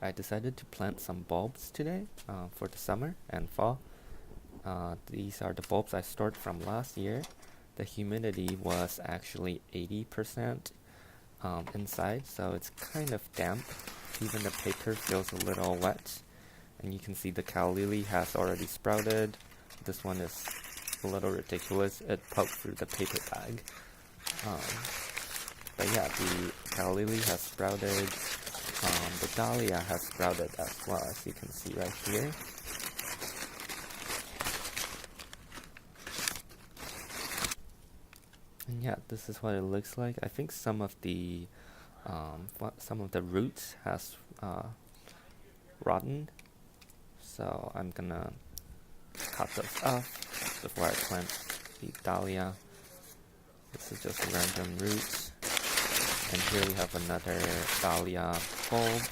I decided to plant some bulbs today for the summer and fall. These are the bulbs I stored from last year. The humidity was actually 80% inside, so it's kind of damp. Even the paper feels a little wet. And you can see the calla lily has already sprouted. This one is a little ridiculous. It poked through the paper bag. But yeah, the calla lily has sprouted. The dahlia has sprouted as well, as you can see right here. And yeah, this is what it looks like. I think some of the roots has rotten, so I'm gonna cut those off before I plant the dahlia. This is just random roots. And here we have another dahlia bulb.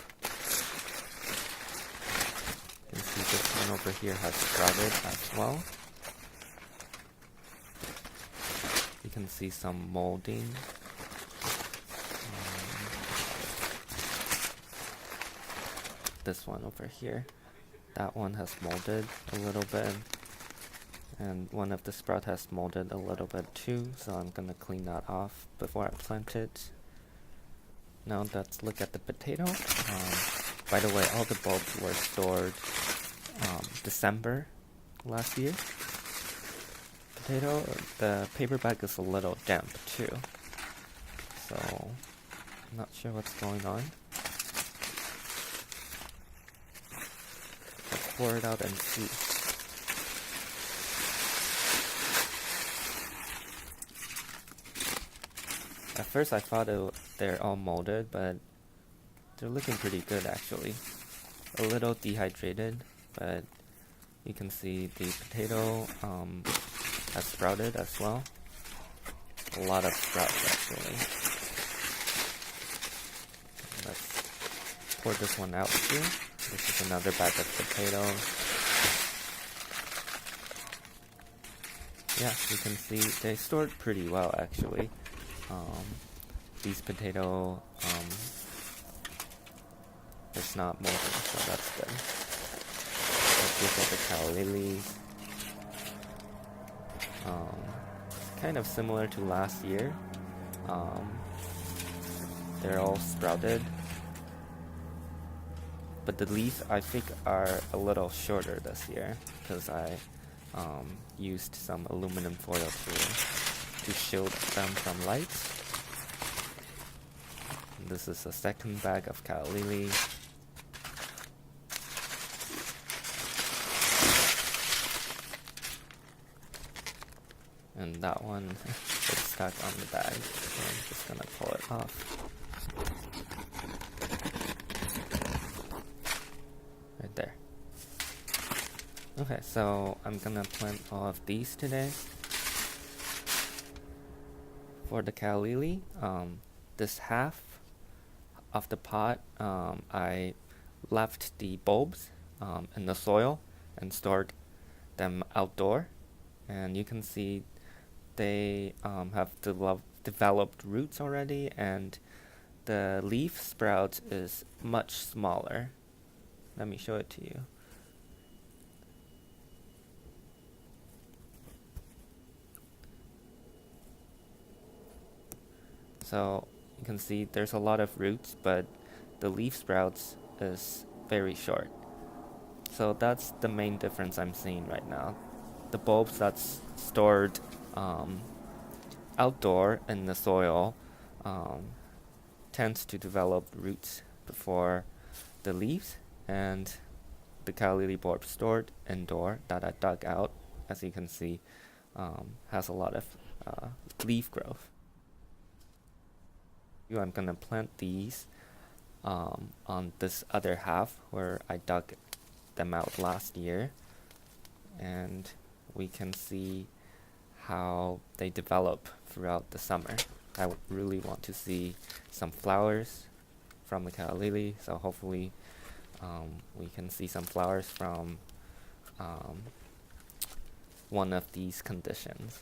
You can see this one over here has sprouted as well. You can see some molding. This one over here, that one has molded a little bit, and one of the sprout has molded a little bit too, so I'm gonna clean that off before I plant it. Now let's look at the potato. By the way, all the bulbs were stored December last year. Potato, the paper bag is a little damp too, so I'm not sure what's going on. Let's pour it out and see. At first I thought they're all molded, but they're looking pretty good actually. A little dehydrated, but you can see the potato has sprouted as well. A lot of sprouts actually. Let's pour this one out too. This is another bag of potatoes. Yeah, you can see they stored pretty well actually. These potato it's not molding, so that's good. Let's look at the calla lilies. Kind of similar to last year. They're all sprouted, but the leaves I think are a little shorter this year because I used some aluminum foil to shield them from light. And this is a second bag of calla lily. And that one is stuck on the bag, so I'm just gonna pull it off. Right there. Okay, so I'm gonna plant all of these today. For the calla lily, this half of the pot, I left the bulbs in the soil and stored them outdoor. And you can see they have developed roots already, and the leaf sprout is much smaller. Let me show it to you. So you can see there's a lot of roots, but the leaf sprouts is very short. So that's the main difference I'm seeing right now. The bulbs that's stored outdoor in the soil tends to develop roots before the leaves, and the calla lily bulb stored indoor that I dug out, as you can see, has a lot of leaf growth. I'm gonna plant these on this other half where I dug them out last year, and we can see how they develop throughout the summer. I really want to see some flowers from the calla lily, so hopefully we can see some flowers from one of these conditions.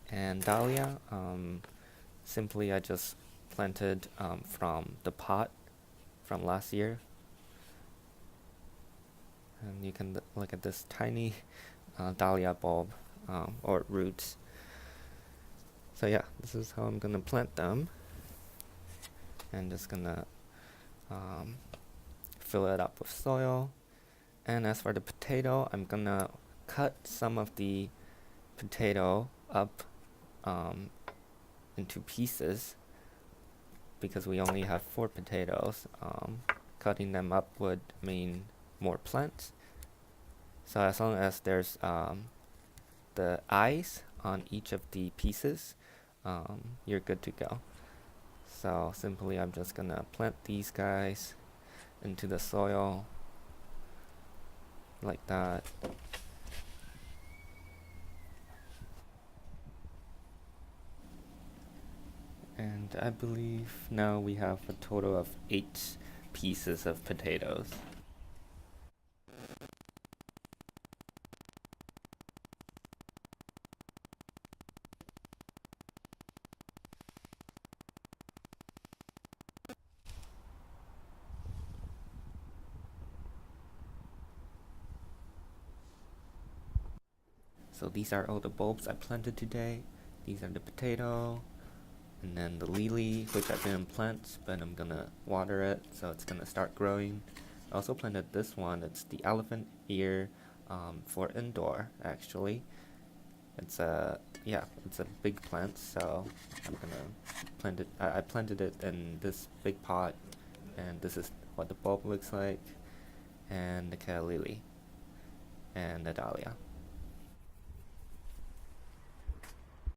And dahlia, simply I just planted from the pot from last year. And you can look at this tiny dahlia bulb or roots. So yeah, this is how I'm gonna plant them. And just gonna fill it up with soil. And as for the potato, I'm gonna cut some of the potato up into pieces because we only have 4 potatoes. Cutting them up would mean more plants. So as long as there's the eyes on each of the pieces, you're good to go. So simply I'm just gonna plant these guys into the soil like that. And I believe now we have a total of 8 pieces of potatoes. So these are all the bulbs I planted today. These are the potato, and then the lily, which I didn't plant, but I'm gonna water it, so it's gonna start growing. I also planted this one. It's the elephant ear for indoor, actually. It's a big plant, so I'm gonna plant it. I planted it in this big pot, and this is what the bulb looks like, and the calla lily, and the dahlia.